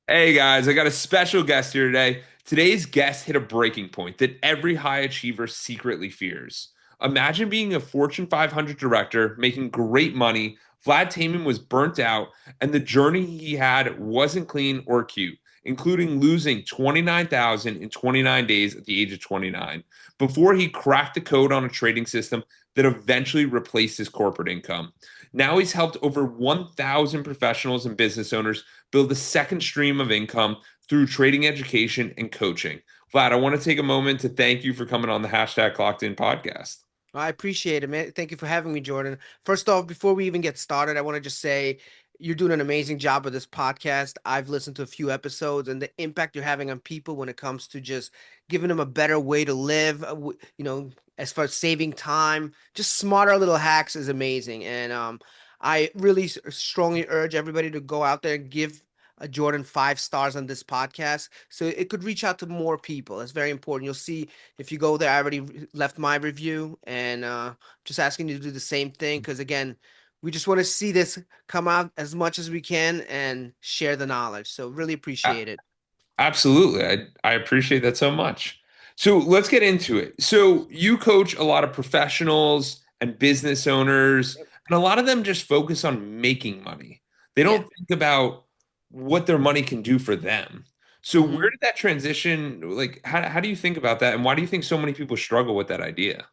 Hey guys, I got a special guest here today. Today's guest hit a breaking point that every high achiever secretly fears. Imagine being a Fortune 500 director, making great money. Vlad Tayman was burnt out, and the journey he had wasn't clean or cute, including losing 29,000 in 29 days at the age of 29 before he cracked the code on a trading system that eventually replaced his corporate income. Now he's helped over 1,000 professionals and business owners build a second stream of income through trading education and coaching. Vlad, I want to take a moment to thank you for coming on the hashtag Clocked In podcast. I appreciate it, man. Thank you for having me, Jordan. First off, before we even get started, I want to just say you're doing an amazing job with this podcast. I've listened to a few episodes and the impact you're having on people when it comes to just giving them a better way to live, as far as saving time, just smarter little hacks is amazing. And I really strongly urge everybody to go out there and give Jordan 5 stars on this podcast so it could reach out to more people. It's very important. You'll see if you go there, I already left my review and just asking you to do the same thing because again, we just want to see this come out as much as we can and share the knowledge. So really A- appreciate it. Absolutely. I appreciate that so much. So let's get into it. So you coach a lot of professionals and business owners, Yep. and a lot of them just focus on making money. They Yeah. don't think about what their money can do for them. So where hmm did that transition, like, how do you think about that? And why do you think so many people struggle with that idea?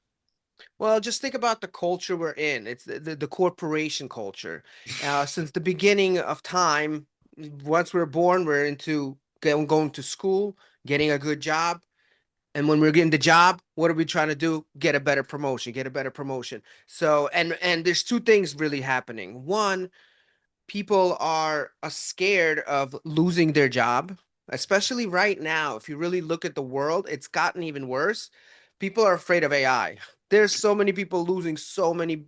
Well, just think about the culture we're in. It's the corporation culture. Since the beginning of time, once we're born, we're into going to school, getting a good job. And when we're getting the job, what are we trying to do? Get a better promotion, get a better promotion. So, and there's two things really happening. One, people are scared of losing their job, especially right now. If you really look at the world, it's gotten even worse. People are afraid of AI. There's so many people losing so many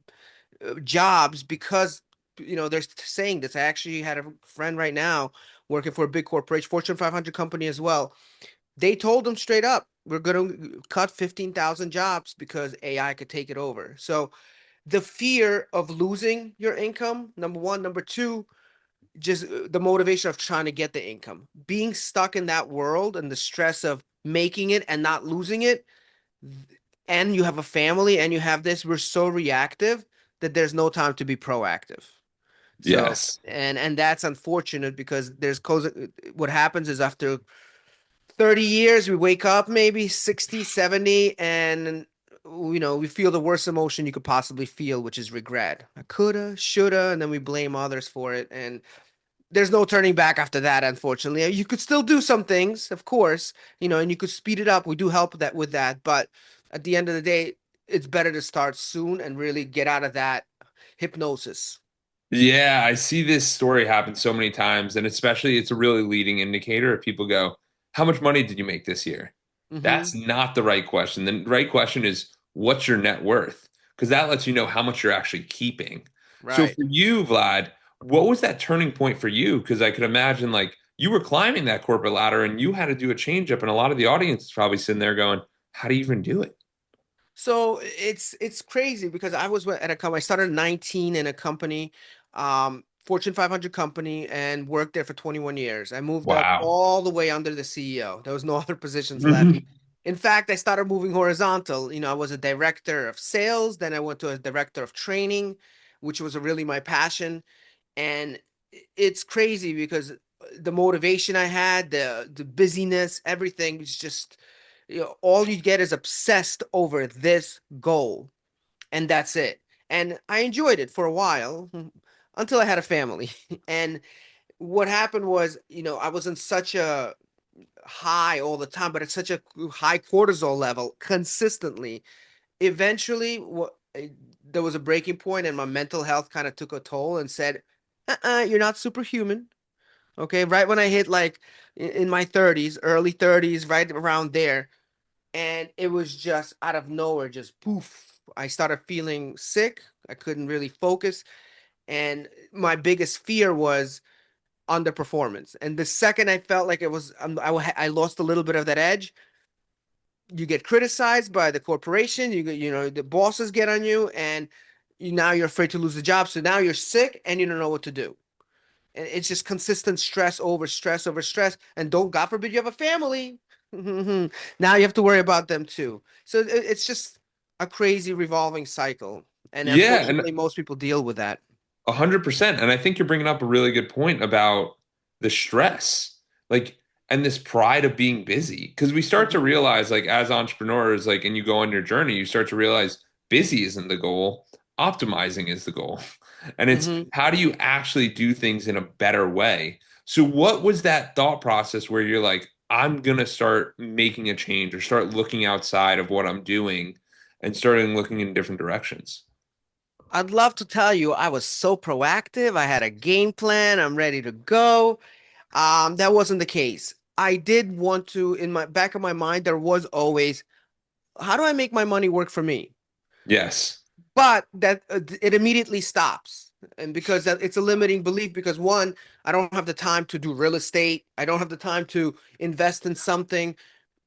jobs because they're saying this. I actually had a friend right now working for a big corporation, Fortune 500 company as well. They told them straight up, we're going to cut 15,000 jobs because AI could take it over. So the fear of losing your income, number one. Number two, just the motivation of trying to get the income. Being stuck in that world and the stress of making it and not losing it, and you have a family and you have this, we're so reactive that there's no time to be proactive. So, Yes. and that's unfortunate because what happens is after 30 years, we wake up maybe 60, 70, and we feel the worst emotion you could possibly feel, which is regret. I coulda, shoulda, and then we blame others for it. And there's no turning back after that, unfortunately. You could still do some things, of course, and you could speed it up. We do help that with that, but at the end of the day, it's better to start soon and really get out of that hypnosis. Yeah, I see this story happen so many times, and especially it's a really leading indicator if people go, "How much money did you make this year?" hmm That's not the right question. The right question is, "What's your net worth?" Because that lets you know how much you're actually keeping. So Right. for you, Vlad, what was that turning point for you? Because I could imagine like you were climbing that corporate ladder and you had to do a change up, and a lot of the audience is probably sitting there going, "How do you even do it?" So it's crazy because I was at a company. I started at 19 in a company, Fortune 500 company, and worked there for 21 years. I moved up Wow. all the way under the CEO. There was no other positions left. In fact, I started moving horizontal. I was a director of sales, then I went to a director of training, which was really my passion. And it's crazy because the motivation I had, the busyness, everything was just, all you get is obsessed over this goal, and that's it. And I enjoyed it for a while until I had a family. And what happened was, I was in such a high all the time, but at such a high cortisol level consistently. Eventually, there was a breaking point, and my mental health kind of took a toll and said, you're not superhuman. Okay. Right when I hit like in my 30s, early 30s, right around there. And it was just out of nowhere, just poof. I started feeling sick. I couldn't really focus. And my biggest fear was underperformance. And the second I felt like it was, I lost a little bit of that edge, you get criticized by the corporation, the bosses get on you, and now you're afraid to lose the job. So now you're sick and you don't know what to do. it's just consistent stress over stress over stress. And don't, God forbid, you have a family. Now you have to worry about them too. So it's just a crazy revolving cycle. And Yeah, and unfortunately, most people deal with that. 100%. And I think you're bringing up a really good point about the stress, like, and this pride of being busy. Because we start to Hmm. realize, like, as entrepreneurs, like, and you go on your journey, you start to realize busy isn't the goal, optimizing is the goal. And it's Hmm. how do you actually do things in a better way? So, what was that thought process where you're like, I'm gonna start making a change or start looking outside of what I'm doing and starting looking in different directions? I'd love to tell you I was so proactive. I had a game plan. I'm ready to go. That wasn't the case. I did want to, in my back of my mind, there was always, how do I make my money work for me? Yes. But that it immediately stops. And because it's a limiting belief, because one, I don't have the time to do real estate. I don't have the time to invest in something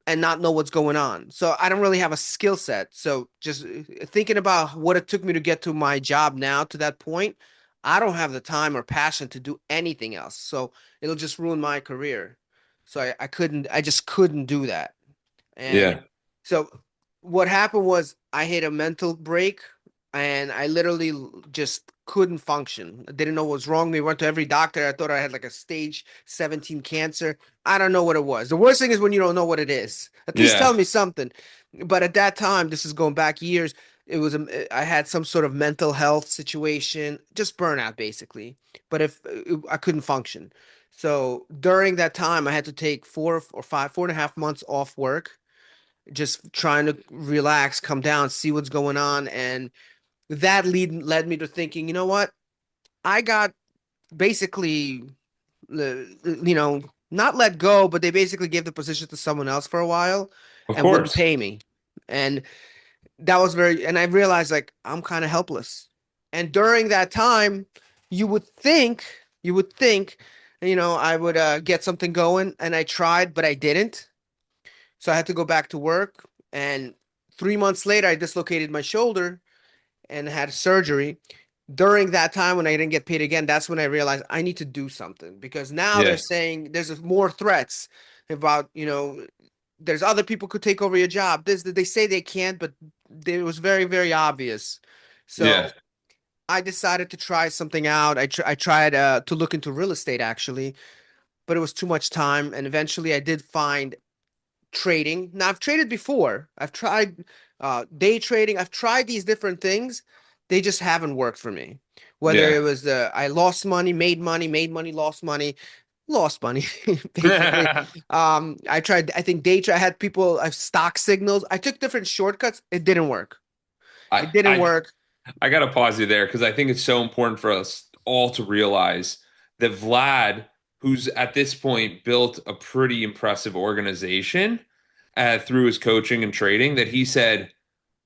and not know what's going on. So I don't really have a skill set. So just thinking about what it took me to get to my job now to that point, I don't have the time or passion to do anything else. So it'll just ruin my career. So I just couldn't do that. And Yeah. so what happened was I hit a mental break and I literally just couldn't function. I didn't know what was wrong with me. Went to every doctor. I thought I had like a stage 17 cancer. I don't know what it was. The worst thing is when you don't know what it is. At least Yeah. tell me something. But at that time, this is going back years, it was I had some sort of mental health situation, just burnout basically. But if I couldn't function. So during that time, I had to take 4.5 months off work, just trying to relax, come down, see what's going on. And that led me to thinking, you know what? I got basically, not let go, but they basically gave the position to someone else for a while Of and wouldn't course. pay me. And that was and I realized like I'm kind of helpless. And during that time, you would think, I would get something going, and I tried, but I didn't. So I had to go back to work. And 3 months later, I dislocated my shoulder and had surgery. During that time, when I didn't get paid again, that's when I realized I need to do something, because now they're Yeah. saying there's more threats about, there's other people could take over your job. They say they can't, but it was very, very obvious. Yeah. So I decided to try something out. I tried to look into real estate actually, but it was too much time. And eventually I did find trading. Now I've traded before. I've tried day trading. I've tried these different things. They just haven't worked for me. Whether it Yeah. was I lost money, made money, lost money, basically. I tried. I think day trade. I had people. I stock signals. I took different shortcuts. It didn't work. I It didn't I work. I gotta pause you there because I think it's so important for us all to realize that Vlad, who's at this point built a pretty impressive organization through his coaching and trading, that he said,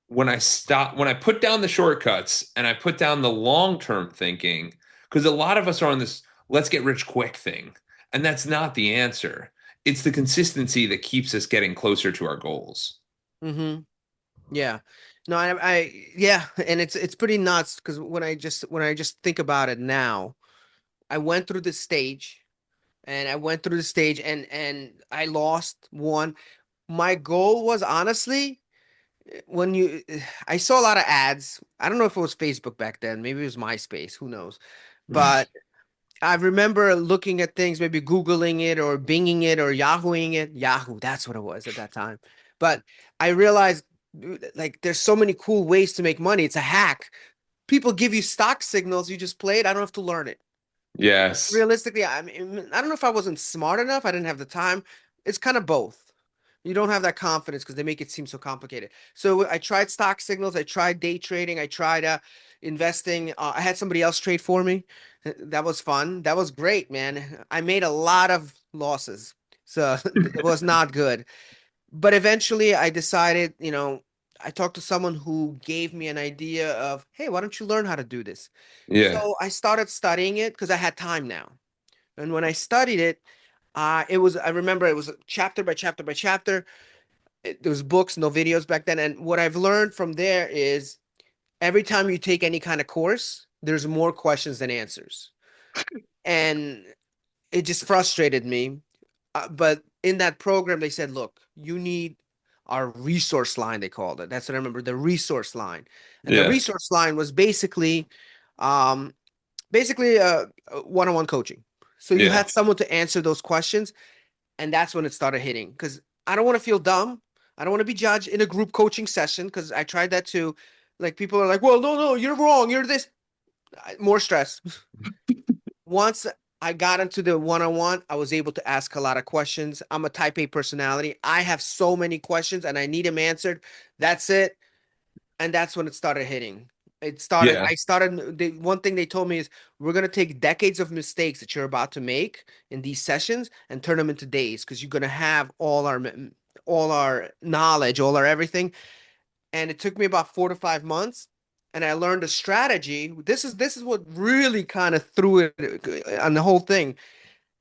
when I put down the shortcuts and I put down the long-term thinking, because a lot of us are on this let's get rich quick thing, and that's not the answer. It's the consistency that keeps us getting closer to our goals. Hmm. Yeah. No, yeah, and it's pretty nuts because when I just think about it now, I went through this stage and I went through the stage and I lost one. My goal was honestly when you I saw a lot of ads. I don't know if it was Facebook back then, maybe it was MySpace, who knows. But I remember looking at things, maybe Googling it or Binging it or Yahooing it. Yahoo, that's what it was at that time. But I realized like there's so many cool ways to make money. It's a hack. People give you stock signals, you just play it. I don't have to learn it. Yes. Realistically, I mean, I don't know if I wasn't smart enough. I didn't have the time. It's kind of both. You don't have that confidence because they make it seem so complicated. So I tried stock signals. I tried day trading. I tried investing. I had somebody else trade for me. That was fun. That was great, man. I made a lot of losses. So it was not good. But eventually I decided, I talked to someone who gave me an idea of, hey, why don't you learn how to do this? Yeah. So I started studying it because I had time now. And when I studied it, I remember it was chapter by chapter by chapter. There was books, no videos back then. And what I've learned from there is every time you take any kind of course, there's more questions than answers. and it just frustrated me. But in that program, they said, look, you need our resource line, they called it. That's what I remember, the resource line. And the Yeah. resource line was um, basically one-on-one coaching. So you Yeah. had someone to answer those questions, and that's when it started hitting. Because I don't want to feel dumb. I don't want to be judged in a group coaching session because I tried that too. Like people are like, well, no, no, you're wrong. You're this. More stress. Once I got into the one-on-one, I was able to ask a lot of questions. I'm a type A personality. I have so many questions and I need them answered. That's it. And that's when it started hitting. Yeah. One thing they told me is we're going to take decades of mistakes that you're about to make in these sessions and turn them into days because you're going to have all our knowledge, all our everything. And it took me about 4 to 5 months, and I learned a strategy. This is what really kind of threw it on the whole thing.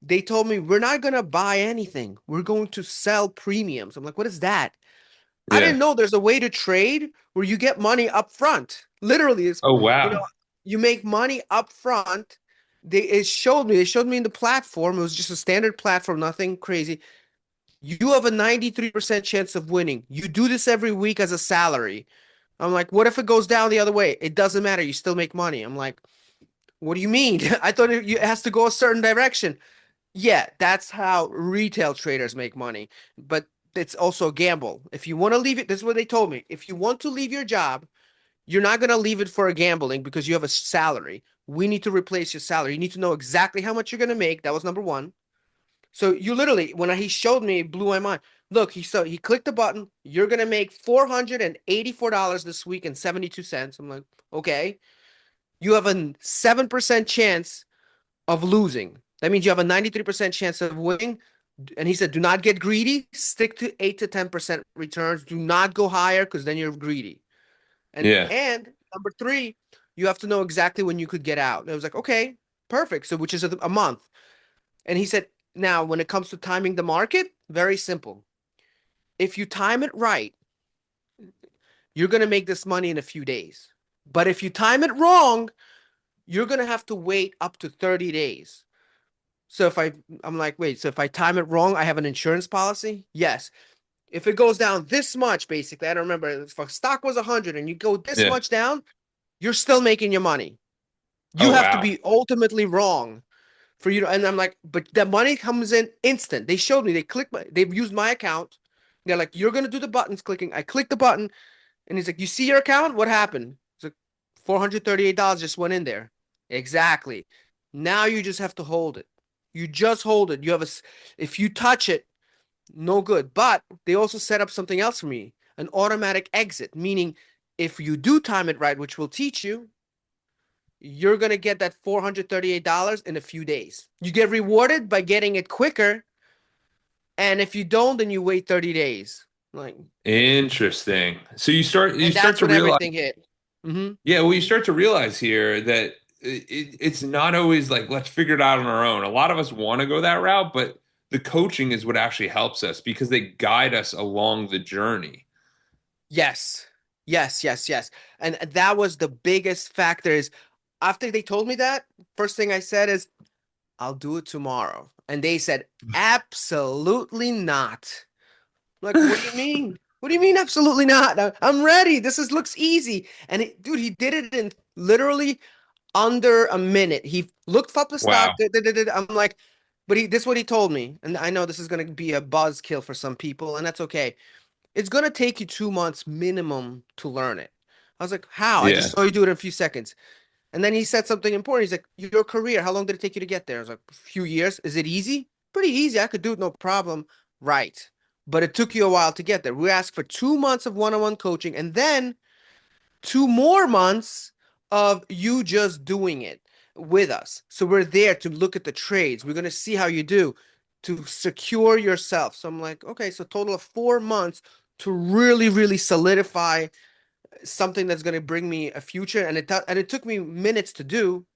They told me we're not gonna buy anything. We're going to sell premiums. I'm like, what is that? I Yeah. didn't know there's a way to trade where you get money up front. Literally, it's Oh, you know, wow. you make money up front. They showed me in the platform. It was just a standard platform, nothing crazy. You have a 93% chance of winning. You do this every week as a salary. I'm like, what if it goes down the other way? It doesn't matter. You still make money. I'm like, what do you mean? I thought it has to go a certain direction. Yeah, that's how retail traders make money. But it's also a gamble. If you want to leave it, this is what they told me. If you want to leave your job, you're not going to leave it for a gambling because you have a salary. We need to replace your salary. You need to know exactly how much you're going to make. That was number one. So you literally, when he showed me, it blew my mind. Look, he clicked the button. You're gonna make $484 this week and 72 cents. I'm like, okay. You have a 7% chance of losing. That means you have a 93% chance of winning. And he said, do not get greedy. Stick to 8 to 10% returns. Do not go higher because then you're greedy. Yeah. And number three, you have to know exactly when you could get out. And I was like, okay, perfect. So which is a month. And he said, now, when it comes to timing the market, very simple. If you time it right, you're going to make this money in a few days. But if you time it wrong, you're going to have to wait up to 30 days. So I'm like, wait, so if I time it wrong, I have an insurance policy? Yes. If it goes down this much, basically, I don't remember, if a stock was 100 and you go this Yeah. much down, you're still making your money. You Oh, have to wow. be ultimately wrong for you to, and I'm like, but the money comes in instant. They showed me, they've used my account. They're like, you're gonna do the buttons clicking. I click the button, and he's like, you see your account? What happened? It's like $438 just went in there. Exactly. Now you just have to hold it. You just hold it. If you touch it, no good. But they also set up something else for me, an automatic exit, meaning if you do time it right, which will teach you, you're going to get that $438 in a few days. You get rewarded by getting it quicker. And if you don't, then you wait 30 days. Like, Interesting. So you and start that's to when realize, everything hit. Hmm. yeah, well, you start to realize here that it's not always like let's figure it out on our own. A lot of us want to go that route, but the coaching is what actually helps us because they guide us along the journey. Yes. Yes, yes, yes. And that was the biggest factor is after they told me that, first thing I said is, I'll do it tomorrow. And they said, absolutely not. Like, what do you mean? What do you mean, absolutely not? I'm ready. Looks easy. And dude, he did it in literally under a minute. He looked up the stock. Wow. I'm like, but this is what he told me. And I know this is going to be a buzzkill for some people, and that's okay. It's going to take you 2 months minimum to learn it. I was like, how? I just Yeah. saw you do it in a few seconds. And then he said something important. He's like, your career, how long did it take you to get there? I was like, a few years. Is it easy? Pretty easy. I could do it, no problem. Right. But it took you a while to get there. We asked for 2 months of one-on-one coaching and then 2 more months of you just doing it with us. So we're there to look at the trades. We're going to see how you do to secure yourself. So I'm like, okay, so total of 4 months to really, really solidify something that's going to bring me a future. And it took me minutes to do.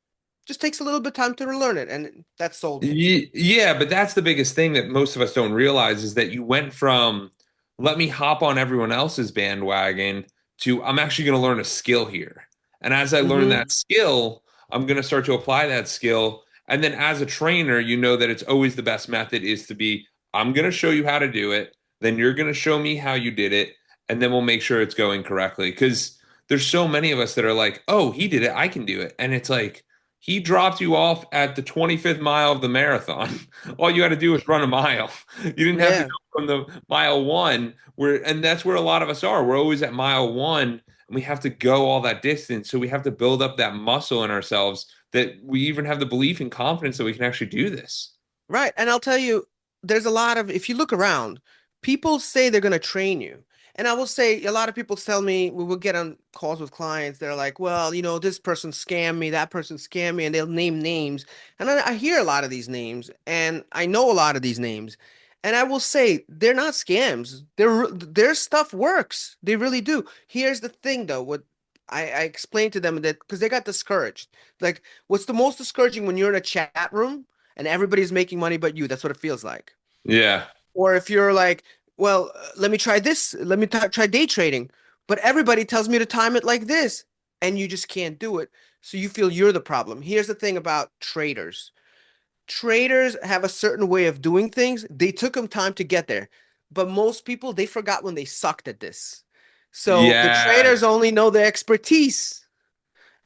Just takes a little bit of time to relearn it, and that sold me. Yeah, but that's the biggest thing that most of us don't realize is that you went from let me hop on everyone else's bandwagon to I'm actually going to learn a skill here. And as I learn Hmm. that skill, I'm going to start to apply that skill. And then as a trainer, you know that it's always the best method is to be, I'm going to show you how to do it. Then you're going to show me how you did it. And then we'll make sure it's going correctly. Because there's so many of us that are like, oh, he did it. I can do it. And it's like, he dropped you off at the 25th mile of the marathon. All you had to do was run a mile. You didn't have to Yeah. go from the mile one where, and that's where a lot of us are. We're always at mile one and we have to go all that distance. So we have to build up that muscle in ourselves that we even have the belief and confidence that we can actually do this. Right. And I'll tell you, there's a lot of, if you look around, people say they're going to train you. And I will say, a lot of people tell me, we will get on calls with clients. They're like, well, this person scammed me, that person scammed me, and they'll name names. And I hear a lot of these names, and I know a lot of these names. And I will say, they're not scams. Their stuff works. They really do. Here's the thing, though, what I explained to them that because they got discouraged. Like, what's the most discouraging when you're in a chat room? And everybody's making money but you. That's what it feels like. Yeah. Or if you're like, well, let me try this, let me try day trading, but everybody tells me to time it like this, and you just can't do it. So you feel you're the problem. Here's the thing about traders. Traders have a certain way of doing things. They took them time to get there, but most people, they forgot when they sucked at this. So the traders Yes. only know the expertise.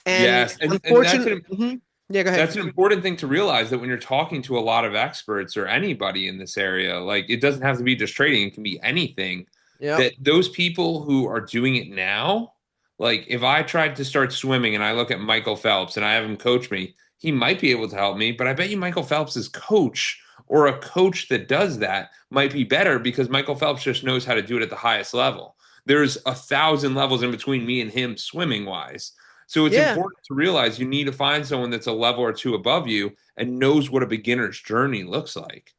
And Yes. And unfortunately, yeah, go ahead. that's an important thing to realize that when you're talking to a lot of experts or anybody in this area, like it doesn't have to be just trading, it can be anything. Yep. That those people who are doing it now, like if I tried to start swimming and I look at Michael Phelps and I have him coach me, he might be able to help me, but I bet you Michael Phelps's coach or a coach that does that might be better because Michael Phelps just knows how to do it at the highest level. There's 1,000 levels in between me and him swimming wise. So it's Yeah. important to realize you need to find someone that's a level or two above you and knows what a beginner's journey looks like.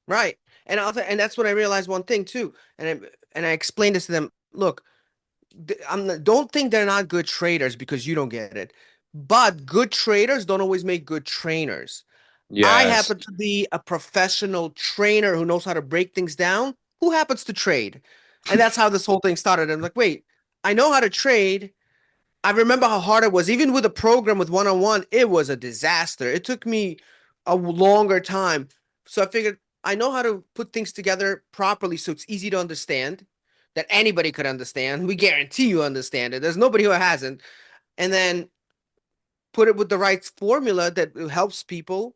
Right. And and that's when I realized one thing too. And I explained this to them. Look, don't think they're not good traders because you don't get it. But good traders don't always make good trainers. I Yes. happen to be a professional trainer who knows how to break things down, who happens to trade. And that's how this whole thing started. I'm like, wait, I know how to trade. I remember how hard it was. Even with a program with one-on-one, it was a disaster. It took me a longer time. So I figured I know how to put things together properly so it's easy to understand, that anybody could understand. We guarantee you understand it. There's nobody who hasn't. And then put it with the right formula that helps people.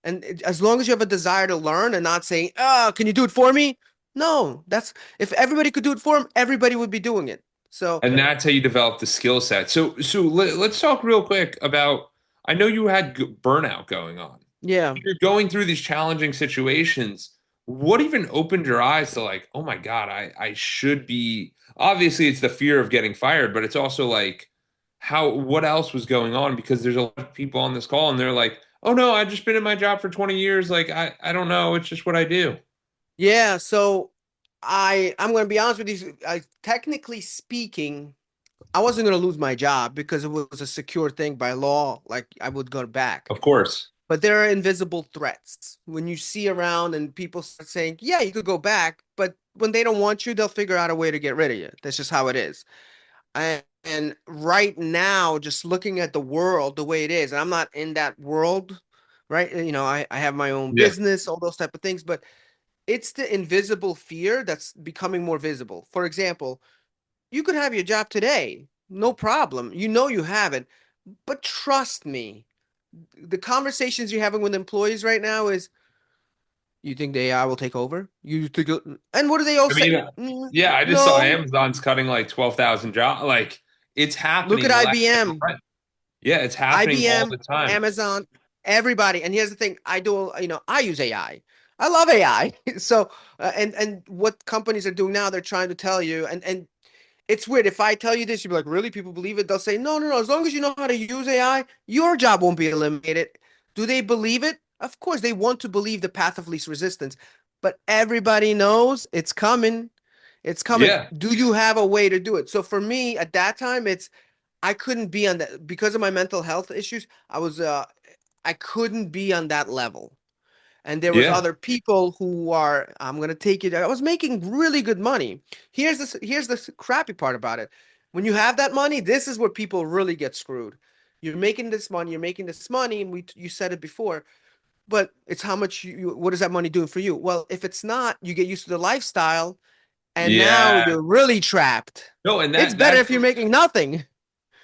And as long as you have a desire to learn and not saying, oh, can you do it for me? No, that's if everybody could do it for them, everybody would be doing it. So, And that's how you develop the skill set. So let's talk real quick about I know you had burnout going on. yeah. You're going through these challenging situations. What even opened your eyes to like, oh my God, I should be obviously it's the fear of getting fired, but it's also like how what else was going on? Because there's a lot of people on this call and they're like, oh no, I've just been in my job for 20 years. Like I don't know, it's just what I do. Yeah, so I'm going to be honest with you. Technically speaking, I wasn't going to lose my job because it was a secure thing by law. Like I would go back. Of course. But there are invisible threats when you see around and people start saying, "Yeah, you could go back," but when they don't want you, they'll figure out a way to get rid of you. That's just how it is. And right now, just looking at the world the way it is, and I'm not in that world, right? I have my own Yeah. business, all those type of things, but it's the invisible fear that's becoming more visible. For example, you could have your job today, no problem. You know you have it, but trust me, the conversations you're having with employees right now is, you think the AI will take over? You think, and what do they all I say? mean, yeah, I just saw No. Amazon's cutting like 12,000 jobs. Like it's Look at happening left and IBM. right. Yeah, it's happening all IBM, the time. Amazon, everybody. And here's the thing, I use AI. I love AI. So, and what companies are doing now, they're trying to tell you, and it's weird. If I tell you this, you'll be like, really? People believe it? They'll say, no, no, no. As long as you know how to use AI, your job won't be eliminated. Do they believe it? Of course, they want to believe the path of least resistance, but everybody knows it's coming. It's coming. Yeah, Do you have a way to do it? So for me, at that time, I couldn't be on that because of my mental health issues. I couldn't be on that level. And there was yeah, other people who are, I'm gonna take it. I was making really good money. Here's the crappy part about it. When you have that money, this is where people really get screwed. You're making this money, you're making this money, and you said it before, but it's how much what is that money doing for you? Well, if it's not, you get used to the lifestyle, and now Yeah. you're really trapped. No, and It's that better that's if you're making nothing.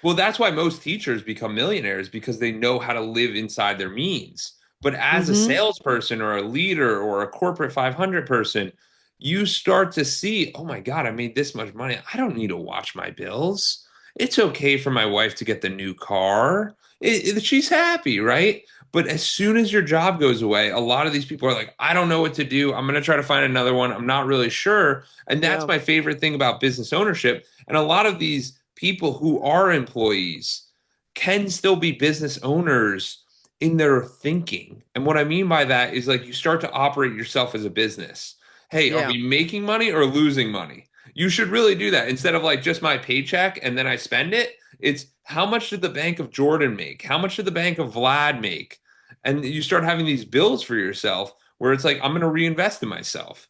well, that's why most teachers become millionaires because they know how to live inside their means. But as a Mm-hmm. salesperson or a leader or a corporate 500 person, you start to see, oh my God, I made this much money. I don't need to watch my bills. It's okay for my wife to get the new car. She's happy, right? But as soon as your job goes away, a lot of these people are like, I don't know what to do. I'm going to try to find another one. I'm not really sure. And that's Yeah. my favorite thing about business ownership. And a lot of these people who are employees can still be business owners in their thinking. And what I mean by that is like you start to operate yourself as a business. Hey, are Yeah. we making money or losing money? You should really do that instead of like just my paycheck and then I spend it. It's how much did the Bank of Jordan make? How much did the Bank of Vlad make? And you start having these bills for yourself where it's like, I'm going to reinvest in myself.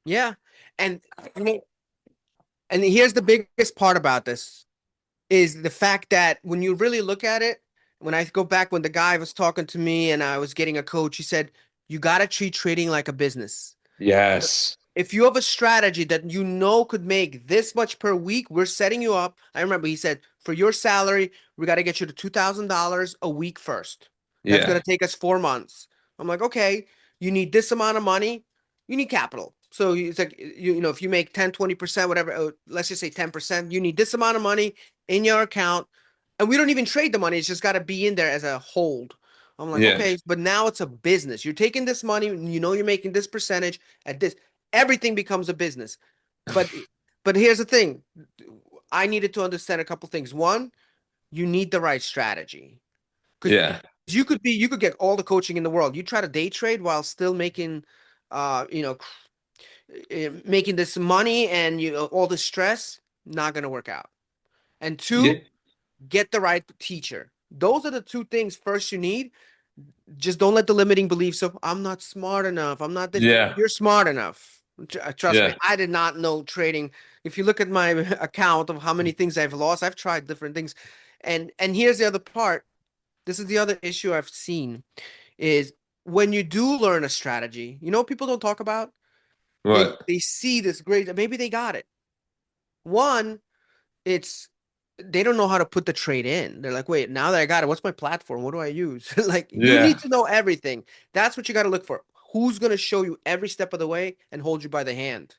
Yeah. And and here's the biggest part about this is the fact that when you really look at it, when I go back when the guy was talking to me and I was getting a coach, he said, you got to treat trading like a business. Yes. If you have a strategy that you know could make this much per week, we're setting you up. I remember he said, for your salary, we got to get you to $2,000 a week first. That's going Yeah. to take us 4 months. I'm like, okay, you need this amount of money, you need capital. So it's like, if you make 10, 20%, whatever, let's just say 10%, you need this amount of money in your account. And we don't even trade the money. It's just got to be in there as a hold. I'm like, Yeah. okay, but now it's a business. You're taking this money, you're making this percentage at this everything becomes a business. But but here's the thing. I needed to understand a couple things. One, you need the right strategy. Because Yeah. you could get all the coaching in the world. You try to day trade while still making uh you know making this money and all the stress, not gonna work out. And Yeah. two, get the right teacher. Those are the two things first you need. Just don't let the limiting beliefs of I'm not smart enough. I'm not this. Yeah. You're smart enough. Trust me, Yeah. I did not know trading. If you look at my account of how many things I've lost, I've tried different things. And here's the other part. This is the other issue I've seen is when you do learn a strategy, people don't talk about, they What? they see this great, maybe they got it. One, it's they don't know how to put the trade in. They're like, wait, now that I got it, what's my platform? What do I use? Like, you need Yeah. to know everything. That's what you got to look for. Who's going to show you every step of the way and hold you by the hand?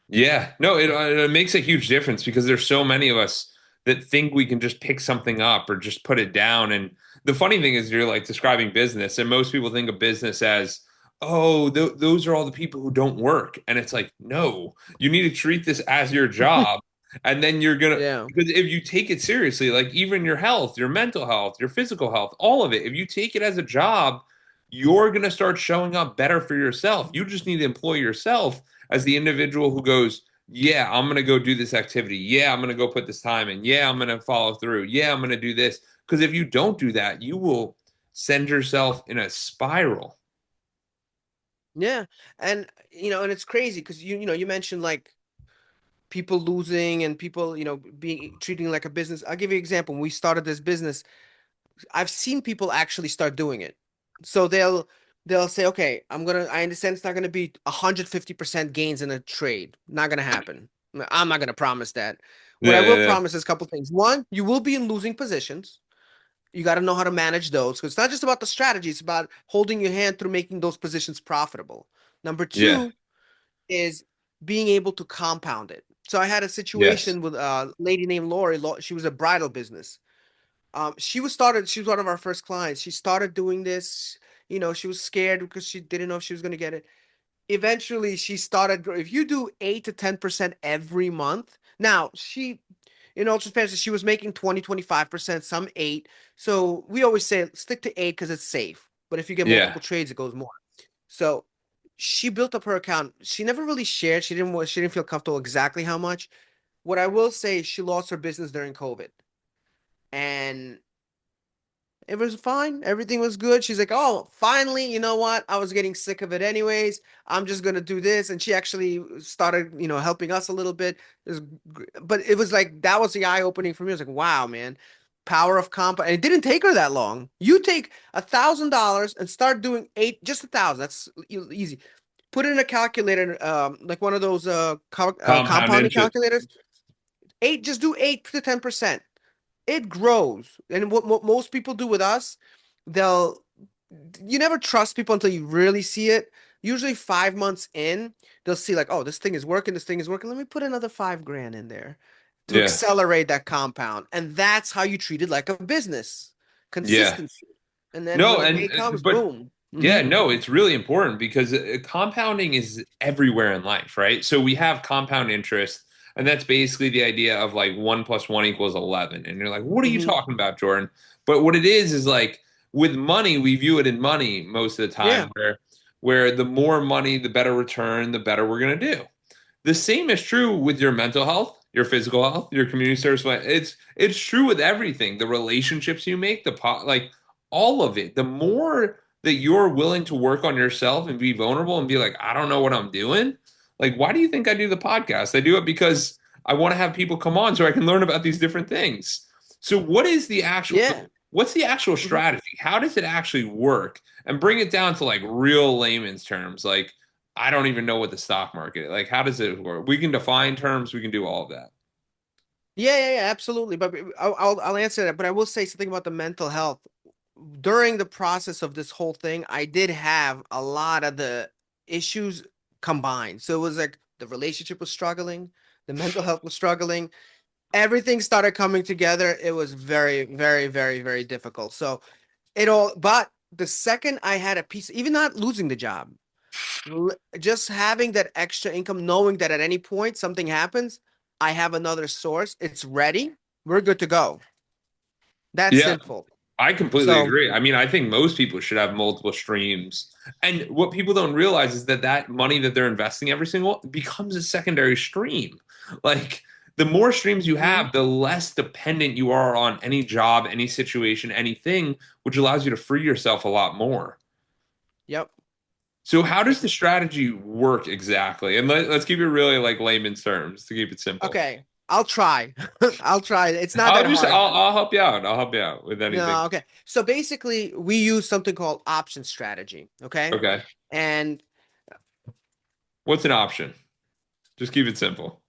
Yeah, no, it makes a huge difference because there's so many of us that think we can just pick something up or just put it down. And the funny thing is, you're like describing business, and most people think of business as, oh, those are all the people who don't work. And it's like, no, you need to treat this as your job. And then you're gonna, Yeah. because if you take it seriously, like even your health, your mental health, your physical health, all of it, if you take it as a job, you're gonna start showing up better for yourself. You just need to employ yourself as the individual who goes, yeah, I'm going to go do this activity. Yeah, I'm going to go put this time in. Yeah, I'm going to follow through. Yeah, I'm going to do this. Because if you don't do that, you will send yourself in a spiral. Yeah. And, and it's crazy because you mentioned like people losing and people, being treating like a business. I'll give you an example. When we started this business, I've seen people actually start doing it. So they'll say, okay, I understand it's not gonna be 150% gains in a trade. Not gonna happen. I'm not gonna promise that. What I will Yeah, promise is a couple things. One, you will be in losing positions. You got to know how to manage those because it's not just about the strategy, it's about holding your hand through making those positions profitable. Number yeah, two is being able to compound it. So I had a yes, situation with a lady named Lori. She was a bridal business. She was one of our first clients. She started doing this, she was scared because she didn't know if she was going to get it. Eventually she started, if you do 8 to 10% every month. Now, in all transparency, she was making 20, 25%, some 8. So we always say stick to 8 because it's safe. But if you get yeah, multiple trades, it goes more. So she built up her account. She never really shared. She didn't feel comfortable exactly how much. What I will say is she lost her business during COVID. And it was fine. Everything was good. She's like, "Oh, finally, you know what? I was getting sick of it anyways. I'm just gonna do this." And she actually started, helping us a little bit. But it was like that was the eye opening for me. I was like, "Wow, man!" Power of compound. And it didn't take her that long. You take $1,000 and start doing eight, just 1,000. That's easy. Put it in a calculator, like one of those Compound compounding interest. calculators. Eight, just do 8 to 10%. It grows. And what most people do with us, they'll you never trust people until you really see it. Usually 5 months in, they'll see like, oh, this thing is working, this thing is working. Let me put another 5 grand in there to Yeah. accelerate that compound. And that's how you treat it like a business. Yeah. Consistency. And then No, when the day and comes, but boom. yeah, no, it's really important because compounding is everywhere in life, right? So we have compound interest, and that's basically the idea of like 1 + 1 = 11. And you're like, what are you Hmm. talking about, Jordan? But what it is like with money, we view it in money most of the time, Yeah. where the more money, the better return, the better we're gonna do. The same is true with your mental health, your physical health, your community service. It's true with everything. The relationships you make, like all of it. The more that you're willing to work on yourself and be vulnerable and be like, I don't know what I'm doing. Like, why do you think I do the podcast? I do it because I want to have people come on so I can learn about these different things. So, Yeah. what's the actual Hmm. strategy? How does it actually work? And bring it down to like real layman's terms. Like, I don't even know what the stock market is. Like, how does it work? We can define terms, we can do all of that. Yeah, yeah, yeah, absolutely. But I'll answer that. But I will say something about the mental health. During the process of this whole thing, I did have a lot of the issues combined. So it was like the relationship was struggling, the mental health was struggling, everything started coming together. It was very, very, very, very difficult. So but the second I had a piece, even not losing the job, just having that extra income, knowing that at any point something happens, I have another source, it's ready, we're good to go. That's Yeah, simple. I completely So, agree. I mean, I think most people should have multiple streams. And what people don't realize is that that money that they're investing every single becomes a secondary stream. Like the more streams you mhm, have, the less dependent you are on any job, any situation, anything, which allows you to free yourself a lot more. yep. So how does Ex- the strategy work exactly? And let's keep it really like layman's terms to keep it simple. Okay, I'll try. I'll try. It's not that hard. I'll help you out. I'll help you out with anything. No, okay. So basically, we use something called option strategy. Okay. Okay. And What's an option? Just keep it simple.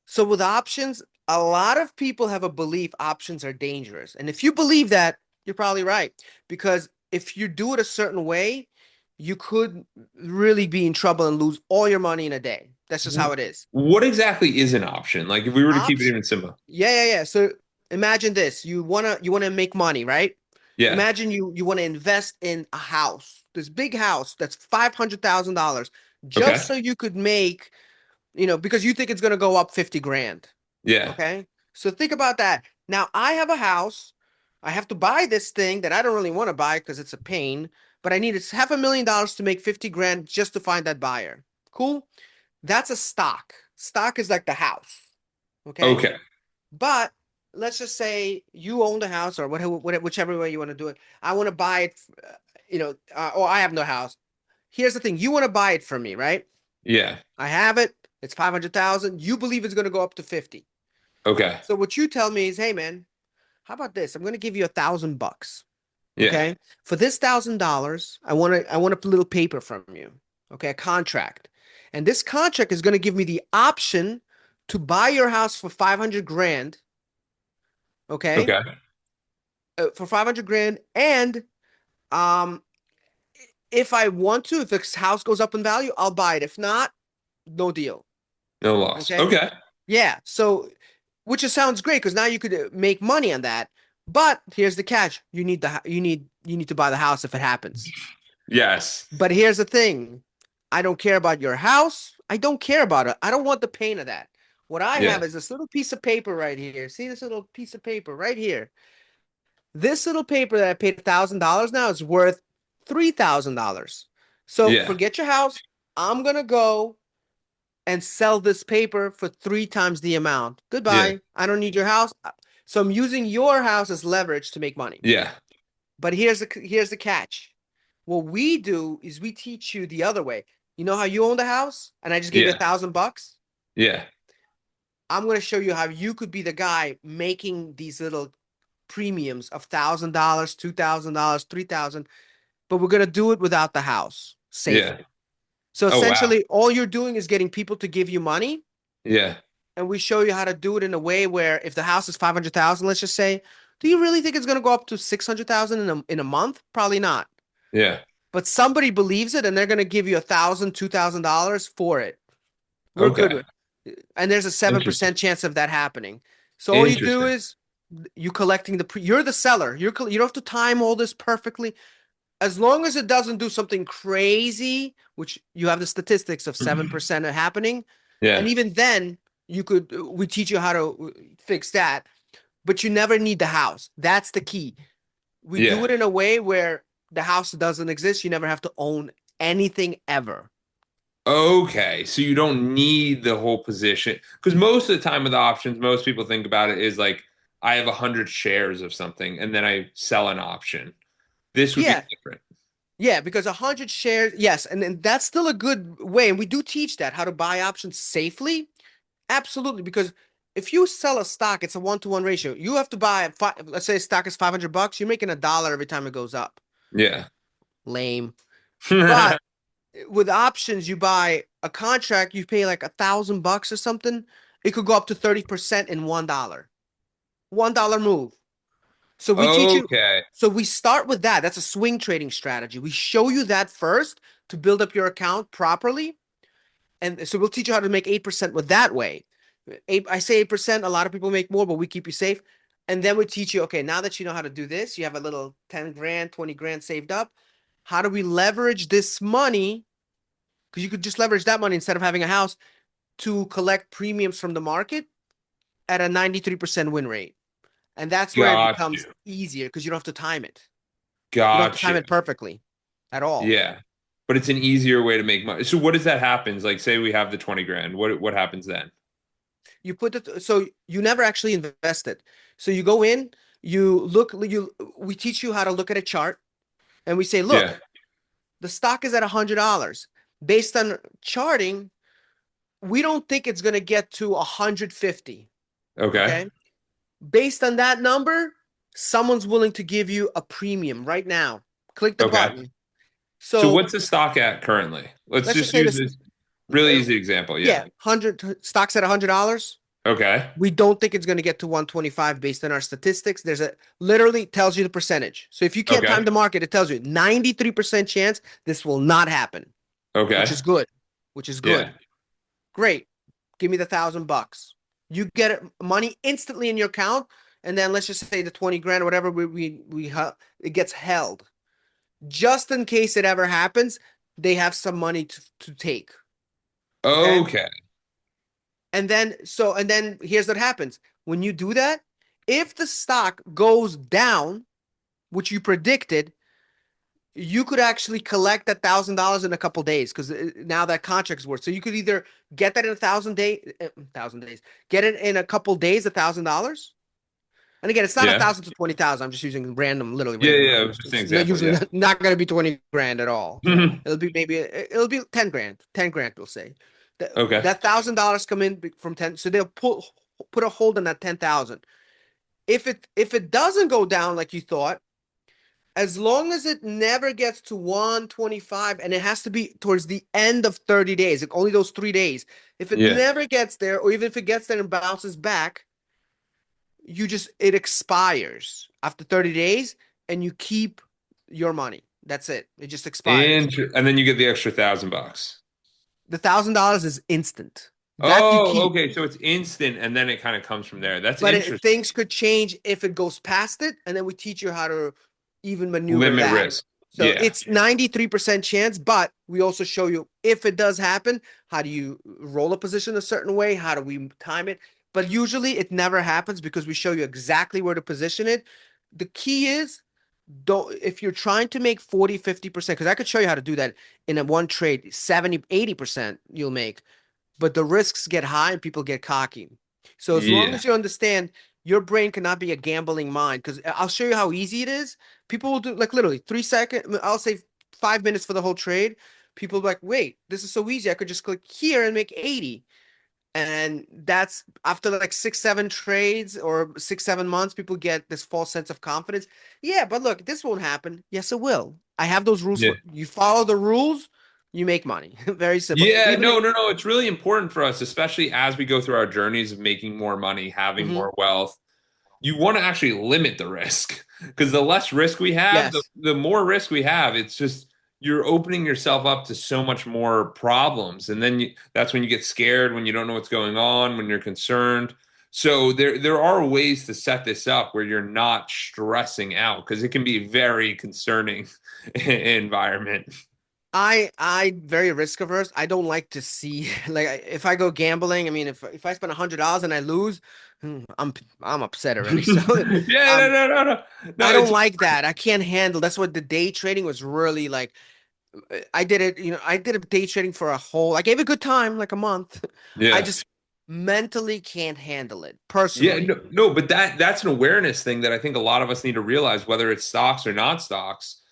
so with options, a lot of people have a belief options are dangerous. And if you believe that, you're probably right. Because if you do it a certain way, you could really be in trouble and lose all your money in a day. That's just how it is. What exactly is an option? Like if we were to keep it Option. even simple. Yeah, yeah, yeah. So imagine this. You wanna make money, right? Yeah. Imagine you want to invest in a house, this big house that's $500,000, just Okay. so you could make, because you think it's gonna go up 50 grand. Yeah. Okay. So think about that. Now I have a house. I have to buy this thing that I don't really want to buy because it's a pain, but I need it's $500,000 to make 50 grand just to find that buyer. Cool. That's a stock. Stock is like the house. Okay. Okay. But let's just say you own the house or whichever way you want to do it. I want to buy it, or I have no house. Here's the thing. You want to buy it from me, right? Yeah. I have it. It's 500,000. You believe it's going to go up to 50. Okay. So what you tell me is, hey man, how about this? I'm going to give you $1,000. Yeah. Okay. For this $1,000, I want a little paper from you. Okay. A contract. And this contract is going to give me the option to buy your house for 500 grand. Okay. Okay. For 500 grand. And um, if I want to, if this house goes up in value, I'll buy it. If not, no deal. No loss. Okay. Okay. Yeah. So, which just sounds great because now you could make money on that. But here's the catch: you need to buy the house if it happens. Yes. But here's the thing: I don't care about your house. I don't care about it. I don't want the pain of that. What I Yeah. have is this little piece of paper right here. See this little piece of paper right here. This little paper that I paid $1,000 now is worth $3,000. So Yeah. forget your house. I'm gonna go and sell this paper for 3 times the amount. Yeah. Goodbye. I don't need your house. So I'm using your house as leverage to make money. Yeah. But here's the catch. What we do is we teach you the other way. You know how you own the house, and I just gave you Yeah. $1,000. Yeah. I'm going to show you how you could be the guy making these little premiums of $1,000, $2,000, 3,000, but we're going to do it without the house Yeah. safely. So Oh wow. essentially, all you're doing is getting people to give you money, Yeah. and we show you how to do it in a way where if the house is 500,000, let's just say, do you really think it's going to go up to 600,000 in a month? Probably not. Yeah. But somebody believes it, and they're going to give you $1,000, $2,000 for it. We're good Okay. with, and there's a Interesting. 7% chance of that happening. So all you do Interesting. is you collecting you're the seller. You don't have to time all this perfectly. As long as it doesn't do something crazy, which you have the statistics of 7% happening, and Yeah. even then we teach you how to fix that, but you never need the house. That's the key. We do Yeah. it in a way where the house doesn't exist. You never have to own anything ever. Okay. So you don't need the whole position because most of the time with options, most people think about it is like I have 100 shares of something and then I sell an option. This would be Yeah, different. yeah, because 100 shares, yes, and that's still a good way, and we do teach that how to buy options safely. Absolutely, because if you sell a stock, it's a 1-to-1 ratio. You have to buy let's say a stock is $500, you're making $1 every time it goes up. Yeah. Lame. But with options, you buy a contract, you pay like $1,000 or something. It could go up to 30% in $1. $1 move. So we teach you. Okay. So we start with that. That's a swing trading strategy. We show you that first to build up your account properly. And so we'll teach you how to make 8% with that way. I say 8%, a lot of people make more, but we keep you safe. And then we teach you, okay, now that you know how to do this, you have a little 10 grand, 20 grand saved up. How do we leverage this money? Because you could just leverage that money instead of having a house to collect premiums from the market at a 93% win rate. And that's where it Got becomes you. easier because you don't have to time it. You don't have to Got time you. it perfectly at all. Yeah. But it's an easier way to make money. So what does that happens? Like say we have the 20 grand. What happens then? You put it so you never actually invest it. So you go in, we teach you how to look at a chart and we say, Yeah. look, the stock is at $100. Based on charting, we don't think it's going to get to 150. Okay. Okay. Based on that number, someone's willing to give you a premium right now. Click the Okay. button. So So what's the stock at currently? Let's let's just just say use this, this really uh, easy example. yeah, Yeah. 100 stocks at $100. Okay. We don't think it's going to get to 125 based on our statistics. There's a literally tells you the percentage. So if you can't time Okay. the market, it tells you 93% chance this will not happen, which Okay. is good, which is Yeah. good. Great. Give me the $1,000. You get money instantly in your account. And then let's just say the 20 grand or whatever it gets held just in case it ever happens. They have some money to take. Okay. Okay. And then here's what happens. When you do that, if the stock goes down, which you predicted, you could actually collect $1,000 in a couple days because now that contract's worth. So you could either get that in 1,000 days, get it in a couple days, $1,000. And again, it's not a Yeah. thousand to 20,000. I'm just using literally Yeah. random Yeah. It was numbers. just an It's not example. usually Yeah. not going to be 20 grand at all. It'll be 10 grand, 10 grand, we'll say. Okay. That $1,000 come in from 10. So they'll put a hold on that 10,000. If it doesn't go down like you thought, as long as it never gets to 125, and it has to be towards the end of 30 days, like only those 3 days. If it Yeah. never gets there, or even if it gets there and bounces back, it expires after 30 days and you keep your money. That's it. It just expires. And then you get the extra $1,000. The $1,000 is instant. That you Oh, keep. okay. So it's instant and then it kind of comes from there. That's But interesting. things could change if it goes past it, and then we teach you how to even maneuver Limit that. risk. So Yeah. it's 93% chance, but we also show you if it does happen, how do you roll a position a certain way? How do we time it? But usually it never happens because we show you exactly where to position it. The key is don't if you're trying to make 40, 50%, because I could show you how to do that in a one trade, 70, 80% you'll make, but the risks get high and people get cocky. So as long Yeah. as you understand your brain cannot be a gambling mind, because I'll show you how easy it is. People will do like literally 3 seconds. I'll say 5 minutes for the whole trade. People are like, wait, this is so easy. I could just click here and make 80. And that's after like 6, 7 trades or 6, 7 months, people get this false sense of confidence. Yeah, but look, this won't happen. Yes, it will. I have those rules Yeah. for you. Follow the rules, you make money. Very simple. Yeah, Even if, no. It's really important for us, especially as we go through our journeys of making more money, having Mhm. more wealth. You want to actually limit the risk because the less risk we have, Yes. the more risk we have. It's just you're opening yourself up to so much more problems, and then that's when you get scared, when you don't know what's going on, when you're concerned. So there are ways to set this up where you're not stressing out because it can be a very concerning environment. I very risk averse. I don't like to see like if I go gambling. I mean, if I spend $100 and I lose, I'm upset already. So Yeah, um, no. I don't It's like that. I can't handle. That's what the day trading was really like. I did it. I did a day trading for a whole. I gave it a good time, like a month. I yeah. just mentally can't handle it Yeah, personally. no, but that's an awareness thing that I think a lot of us need to realize, whether it's stocks or not stocks.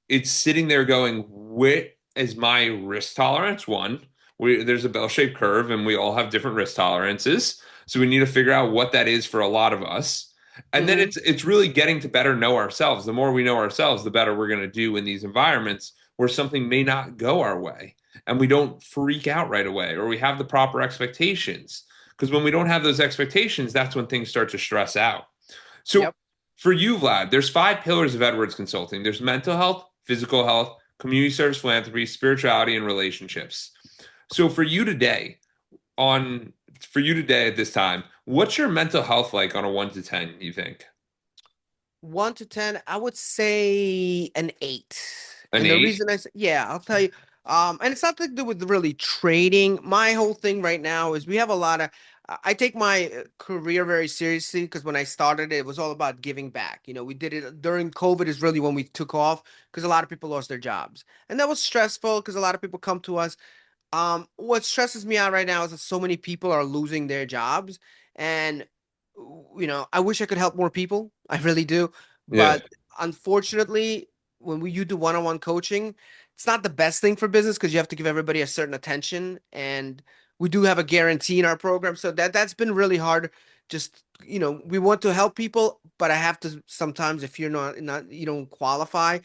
It's sitting there going, what is my risk tolerance? One, there's a bell-shaped curve, and we all have different risk tolerances. So we need to figure out what that is for a lot of us. And then Hmm. it's really getting to better know ourselves. The more we know ourselves, the better we're going to do in these environments where something may not go our way, and we don't freak out right away, or we have the proper expectations. Because when we don't have those expectations, that's when things start to stress out. So Yep. for you, Vlad, there's five pillars of Edwards Consulting. There's mental health, physical health, community service, philanthropy, spirituality, and relationships. So on for you today at this time, what's your mental health like on a 1 to 10, you think? 1 to 10, I would say an 8. An And the eight? reason I say, yeah, I'll tell you. And it's not to do with really trading. My whole thing right now is we have a lot of. I take my career very seriously because when I started, it was all about giving back. We did it during COVID is really when we took off because a lot of people lost their jobs, and that was stressful because a lot of people come to us. What stresses me out right now is that so many people are losing their jobs, and I wish I could help more people. I really do, Yeah. but unfortunately, when you do one-on-one coaching, it's not the best thing for business because you have to give everybody a certain attention, and we do have a guarantee in our program, so that's been really hard. Just we want to help people, but I have to sometimes if you're not you don't qualify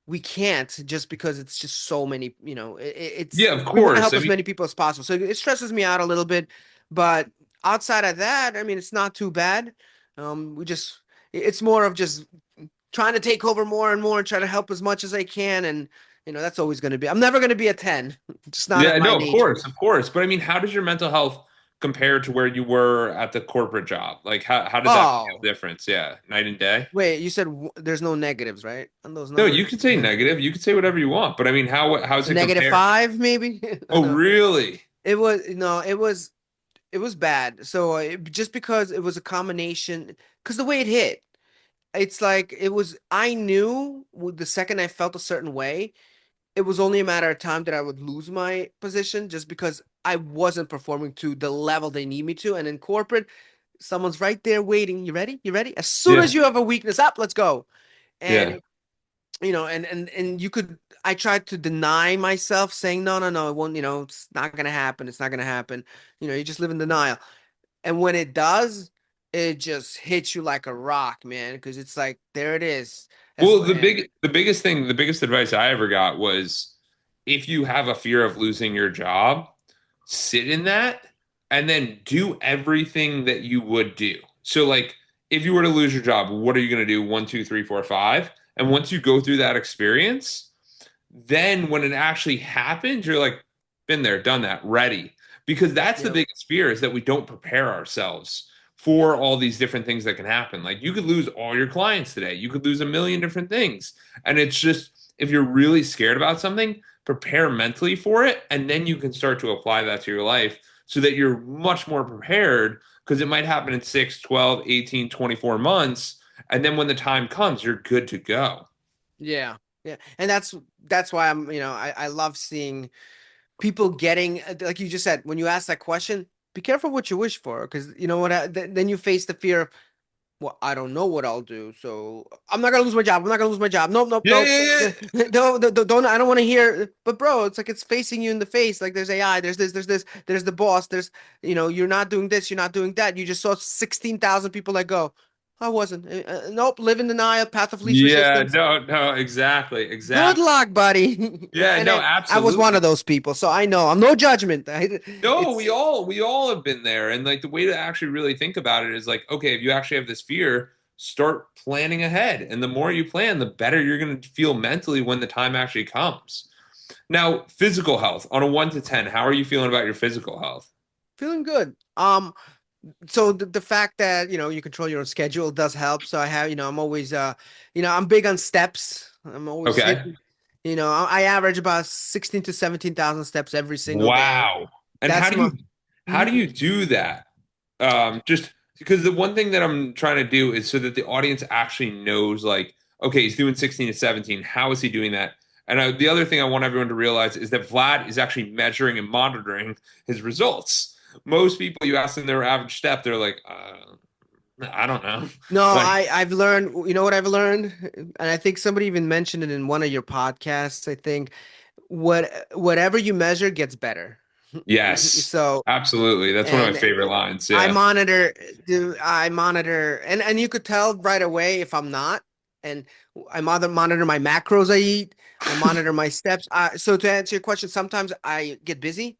we can't just because it's just so many, it's Yeah, of we want to course. help I as mean, many people as possible. So it stresses me out a little bit, but outside of that, I mean, it's not too bad. We just it's more of just trying to take over more and more and try to help as much as I can. And that's always going to be. I'm never going to be a 10. Just not in yeah, my no, nature. of course. But I mean, how does your mental health compare to where you were at the corporate job? Like, how did that make a Oh, difference? Yeah, night and day. wait, you said there's no negatives, right? On those No, you numbers? could say negative. You could say whatever you want. But I mean, how's A it negative compare? 5, maybe? Oh, No. really? It was no, it was bad. So just because it was a combination, because the way it hit, it's like it was. I knew the second I felt a certain way, it was only a matter of time that I would lose my position just because I wasn't performing to the level they need me to. And in corporate, someone's right there waiting. You ready? You ready? As soon Yeah, as you have a weakness, up, let's go. yeah. And and you could. I tried to deny myself, saying no, no, no, it won't. It's not gonna happen. It's not gonna happen. You just live in denial. And when it does, it just hits you like a rock, man, because it's like, there it is. Well, And the biggest advice I ever got was if you have a fear of losing your job, sit in that and then do everything that you would do. So, like, if you were to lose your job, what are you going to do? One, two, three, four, five. And once you go through that experience, then when it actually happens, you're like, been there, done that, ready. Because that's the yep, biggest fear is that we don't prepare ourselves for all these different things that can happen. Like you could lose all your clients today. You could lose a million different things. And it's just if you're really scared about something, prepare mentally for it and then you can start to apply that to your life so that you're much more prepared because it might happen in 6, 12, 18, 24 months and then when the time comes, you're good to go. yeah, yeah. And that's why I love seeing people getting like you just said, when you ask that question, be careful what you wish for, because you know what? Then you face the fear of well, I don't know what I'll do. So I'm not gonna lose my job. I'm not gonna lose my job. Nope, nope, Yeah, nope. yeah, yeah. No, don't. I don't want to hear. But bro, it's like it's facing you in the face. Like there's AI. There's this. There's this. There's the boss. There's you're not doing this. You're not doing that. You just saw 16,000 people that go. I wasn't. Nope. Live in denial. Path of least Yeah, resistance. no, no, exactly, Good exactly. luck, buddy. Yeah, And no, I was one absolutely. of those people, so I know. I'm no judgment. No, It's we all have been there. And like the way to actually really think about it is like, okay, if you actually have this fear, start planning ahead. And the more you plan, the better you're going to feel mentally when the time actually comes. Now, physical health on a 1 to 10, how are you feeling about your physical health? feeling good. So the fact that you control your own schedule does help. So I have I'm always I'm big on steps. I'm always Okay. hitting. I average about 16 to 17,000 steps every single day. Wow. And That's my. how Mhm. do you do that? Just because the one thing that I'm trying to do is so that the audience actually knows, like, okay, he's doing 16 to 17. How is he doing that? And the other thing I want everyone to realize is that Vlad is actually measuring and monitoring his results. Most people, you ask them their average step, they're like, I don't know. No, Like, I've learned. You know what I've learned, and I think somebody even mentioned it in one of your podcasts. I think whatever you measure gets better. yes, So absolutely. That's one of my and favorite lines. I Yeah. monitor, and you could tell right away if I'm not. And I monitor my macros I eat. I monitor my steps. So to answer your question, sometimes I get busy.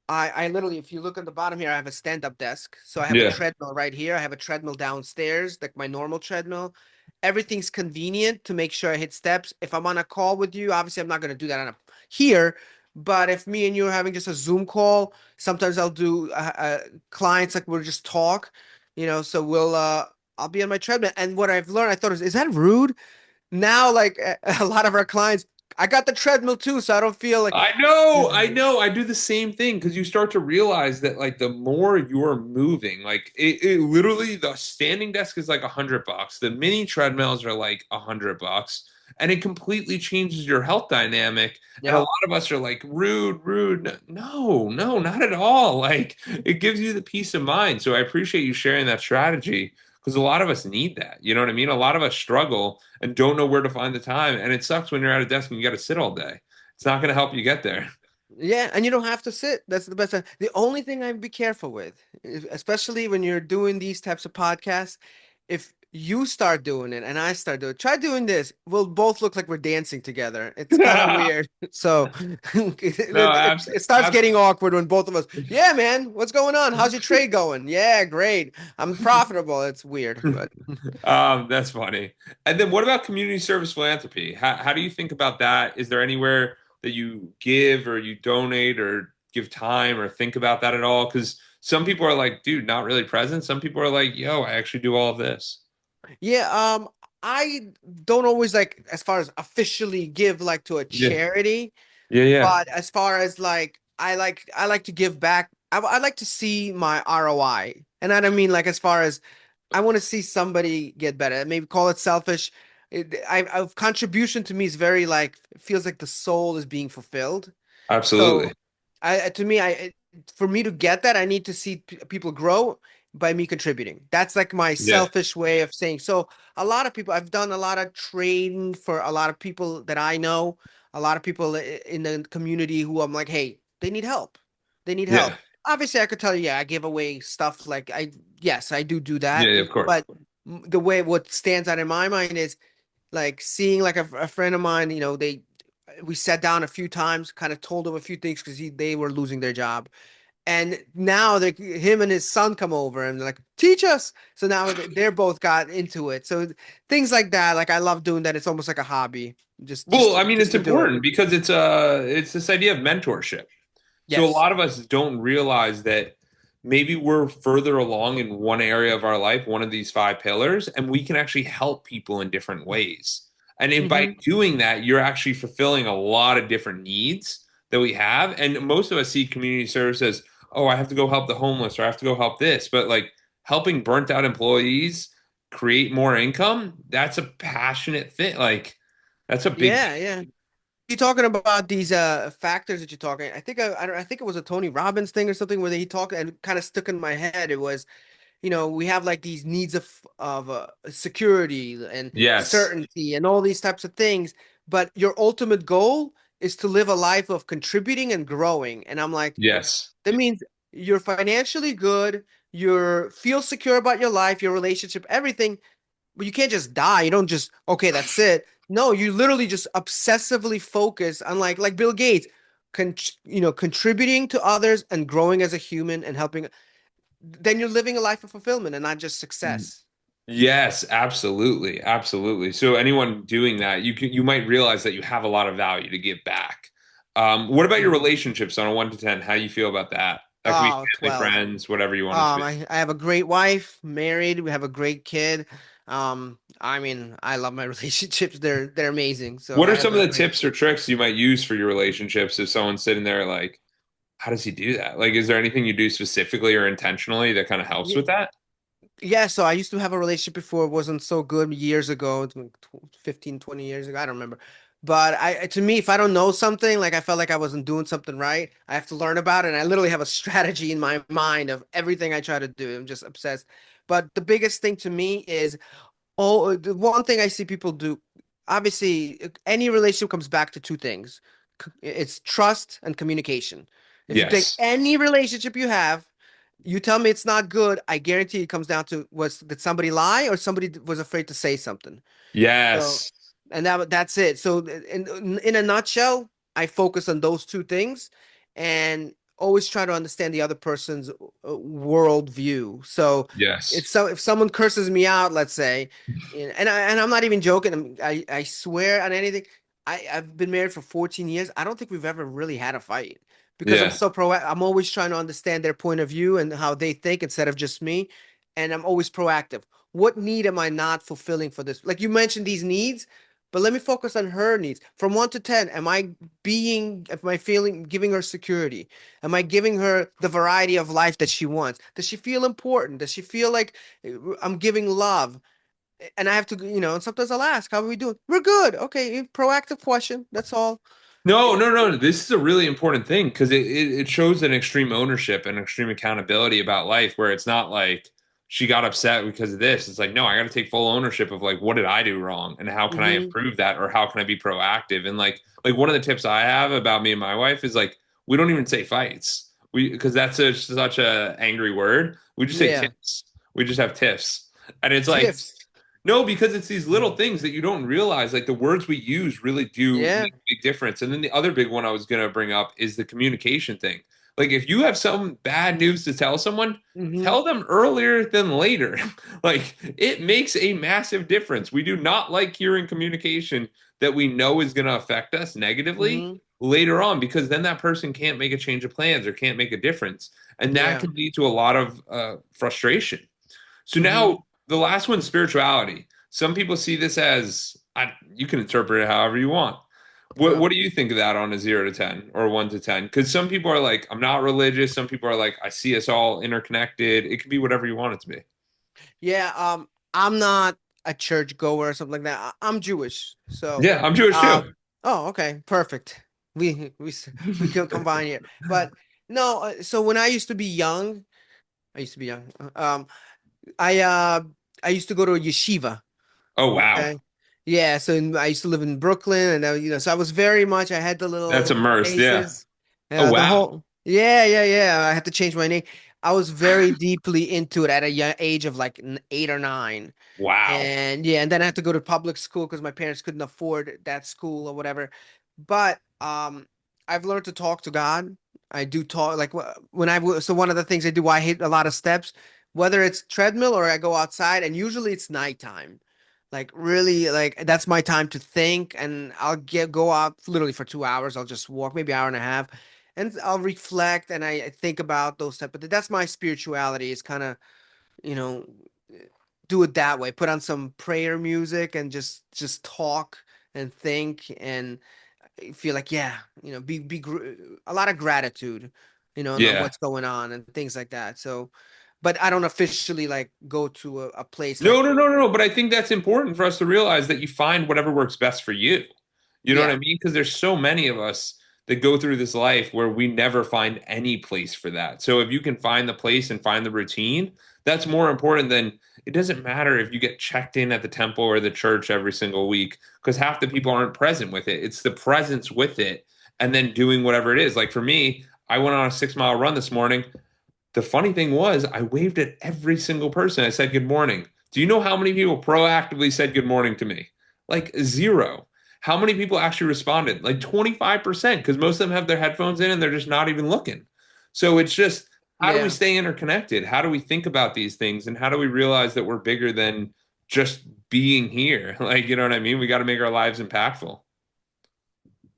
I literally, if you look at the bottom here, I have a stand-up desk. So I have a Yeah. treadmill right here. I have a treadmill downstairs, like my normal treadmill. Everything's convenient to make sure I hit steps. If I'm on a call with you, obviously I'm not going to do that here. But if me and you are having just a Zoom call, sometimes I'll do clients like we'll just talk, so I'll be on my treadmill. And what I've learned, I thought is that rude? Now, like a lot of our clients, I got the treadmill too, so I don't feel like. I know, I know. I do the same thing because you start to realize that like the more you're moving, like it literally the standing desk is like $100. The mini treadmills are like $100, and it completely changes your health dynamic. And a Yeah. lot of us are like rude, rude. No, no, not at all. Like it gives you the peace of mind. So I appreciate you sharing that strategy because a lot of us need that. You know what I mean? A lot of us struggle and don't know where to find the time, and it sucks when you're at a desk and you got to sit all day. It's not going to help you get there. Yeah, and you don't have to sit. That's the best. The only thing I'd be careful with, especially when you're doing these types of podcasts, if you start doing it and I start doing it, try doing this. We'll both look like we're dancing together. It's kind of No, weird. So it starts abs getting awkward when both of us, yeah, man, what's going on? How's your trade going? Yeah, great. I'm profitable. It's weird, but that's funny. And then what about community service philanthropy? How do you think about that? Is there anywhere that you give or you donate or give time or think about that at all? Because some people are like, dude, not really present. Some people are like, yo, I actually do all of this. yeah, I don't always like as far as officially give like to a Yeah. charity. Yeah, yeah. But as far as like I like to give back. I like to see my ROI. And I don't mean like as far as I want to see somebody get better. Maybe call it selfish. Contribution to me is very like it feels like the soul is being fulfilled. So Absolutely. to me, for me to get that, I need to see people grow by me contributing. That's like my Yeah. selfish way of saying. So a lot of people, I've done a lot of training for a lot of people that I know, a lot of people in the community who I'm like, hey, they need help. They need help. Yeah. Obviously, I could tell you, yeah, I give away stuff like yes, I do Yeah, that. yeah, of course. But the way what stands out in my mind is like seeing like a friend of mine, we sat down a few times, kind of told him a few things because they were losing their job. And now they him and his son come over and they're like, teach us. So now they're both got into it. So things like that, like I love doing that. It's almost like a hobby, just Well, just I mean, just it's to do it. important because it's this idea of mentorship. So a Yes. lot of us don't realize that maybe we're further along in one area of our life, one of these five pillars, and we can actually help people in different ways. And by Hmm. doing that, you're actually fulfilling a lot of different needs that we have. And most of us see community service as, oh, I have to go help the homeless or I have to go help this. But like helping burnt out employees create more income, that's a passionate thing. Like that's a big Yeah, yeah. You talking about these factors that you're talking? I think I think it was a Tony Robbins thing or something where he talked and kind of stuck in my head. It was we have like these needs of security and Yes. certainty and all these types of things, but your ultimate goal is to live a life of contributing and growing. And I'm like, Yes. that means you're financially good, you feel secure about your life, your relationship, everything, but you can't just die. You don't just, okay, that's it. No, you literally just obsessively focus on like Bill Gates, contributing to others and growing as a human and helping. Then you're living a life of fulfillment and not just success. Yes, absolutely. Absolutely. So anyone doing that, you might realize that you have a lot of value to give back. What about your Mhm. relationships on a 1 to 10? How do you feel about that? That could be Oh, family, 12. friends, whatever you want it to be. I have a great wife, married, we have a great kid. I mean, I love my relationships. They're amazing. So What I are have some of a the great. tips or tricks you might use for your relationships if someone's sitting there like, how does he do that? Like, is there anything you do specifically or intentionally that kind of helps with that? Yeah, so I used to have a relationship before. It wasn't so good years ago, 15, 20 years ago. I don't remember. But to me, if I don't know something, like I felt like I wasn't doing something right, I have to learn about it. And I literally have a strategy in my mind of everything I try to do. I'm just obsessed. But the biggest thing to me is, oh, the one thing I see people do, obviously, any relationship comes back to two things. It's trust and communication. If you take Yes. any relationship you have, you tell me it's not good, I guarantee it comes down to, did somebody lie or somebody was afraid to say something? So, Yes. and that's it. So, in a nutshell, I focus on those two things, and always try to understand the other person's world view. So, Yes. if someone curses me out, let's say, and I'm not even joking. I swear on anything. I've been married for 14 years. I don't think we've ever really had a fight because Yeah. I'm always trying to understand their point of view and how they think instead of just me. And I'm always proactive. What need am I not fulfilling for this? Like you mentioned these needs, but let me focus on her needs. From 1 to 10, am I feeling, giving her security? Am I giving her the variety of life that she wants? Does she feel important? Does she feel like I'm giving love? And I have to, and sometimes I'll ask, how are we doing? We're good. Okay, proactive question. That's all. No, no, no. This is a really important thing because it shows an extreme ownership and extreme accountability about life where it's not like she got upset because of this. It's like, no, I got to take full ownership of like what did I do wrong and how can I Mm-hmm. improve that or how can I be proactive? And like one of the tips I have about me and my wife is like we don't even say fights. We because that's such a angry word. We just say Yeah. tiffs. We just have tiffs. And it's like Tiffs. no, because it's these little things that you don't realize. Like the words we use really do Yeah. make a big difference. And then the other big one I was going to bring up is the communication thing. Like if you have some bad news to tell someone, Mm-hmm. tell them earlier than later. Like it makes a massive difference. We do not like hearing communication that we know is going to affect us negatively Mm-hmm. later on because then that person can't make a change of plans or can't make a difference. And that Yeah. can lead to a lot of frustration. So Mm-hmm. now the last one, spirituality. Some people see this as you can interpret it however you want. What Yeah. do you think of that on a 0 to 10 or 1 to 10? Because some people are like, I'm not religious. Some people are like, I see us all interconnected. It could be whatever you want it to be. Yeah. I'm not a church goer or something like that. I'm Jewish. So, Yeah, I'm Jewish too. oh, okay. Perfect. We can combine here. But no, so when I used to be young, I used to be young. I uh I used to go to a yeshiva. Oh wow, Okay. Yeah, so I used to live in Brooklyn, and so I was very much. I had the that's little immersed. Yeah. faces, Oh the wow, whole. Yeah, yeah, yeah. I had to change my name. I was very deeply into it at a young age of like 8 or 9, wow. and yeah, and then I had to go to public school because my parents couldn't afford that school or whatever. But I've learned to talk to God. I do talk like when so one of the things I do, I hit a lot of steps, whether it's treadmill or I go outside, and usually it's nighttime. Like really, like that's my time to think, and I'll go out literally for 2 hours. I'll just walk, maybe hour and a half, and I'll reflect and I think about those type. But that's my spirituality. Is kind of you know do it that way. Put on some prayer music and just talk and think and feel like yeah, a lot of gratitude, on Yeah. what's going on and things like that. So, but I don't officially like go to a place No, like no, no, no, no. But I think that's important for us to realize that you find whatever works best for you. You know what yeah. I mean? Because there's so many of us that go through this life where we never find any place for that. So if you can find the place and find the routine, that's more important than it doesn't matter if you get checked in at the temple or the church every single week because half the people aren't present with it. It's the presence with it and then doing whatever it is. Like for me, I went on a 6 mile run this morning. The funny thing was, I waved at every single person. I said good morning. Do you know how many people proactively said good morning to me? Like zero. How many people actually responded? Like 25%, because most of them have their headphones in and they're just not even looking. So it's just, how do we Yeah, stay interconnected? How do we think about these things? And how do we realize that we're bigger than just being here? Like, you know what I mean? We got to make our lives impactful.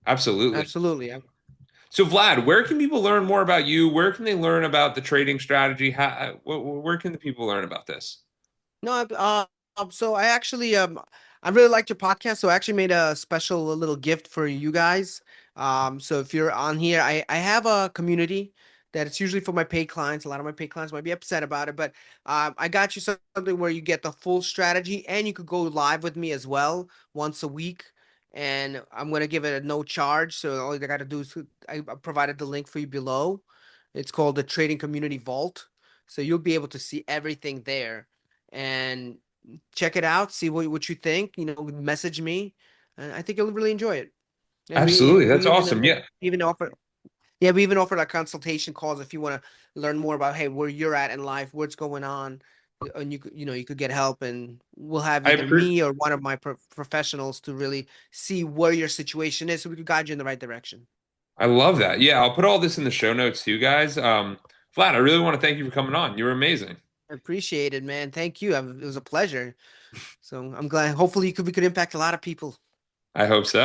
Absolutely. absolutely. So, Vlad, where can people learn more about you? Where can they learn about the trading strategy? Where can the people learn about this? No, so I actually I really liked your podcast, so I actually made a special little gift for you guys. So if you're on here, I have a community that it's usually for my paid clients. A lot of my paid clients might be upset about it, but I got you something where you get the full strategy and you could go live with me as well once a week. And I'm gonna give it a no charge. So all you gotta do is I provided the link for you below. It's called the Trading Community Vault. So you'll be able to see everything there and check it out. See what you think. Message me, and I think you'll really enjoy it. And we Absolutely. That's we even awesome. Yeah, even offer yeah we even offer like consultation calls if you want to learn more about hey where you're at in life, what's going on, and you could get help, and we'll have I either appre me or one of my professionals to really see where your situation is, so we could guide you in the right direction. I love that. Yeah, I'll put all this in the show notes too, guys. Vlad, I really want to thank you for coming on. You were amazing. I appreciate it, man. Thank you. It was a pleasure. So I'm glad. Hopefully, we could impact a lot of people. I hope so.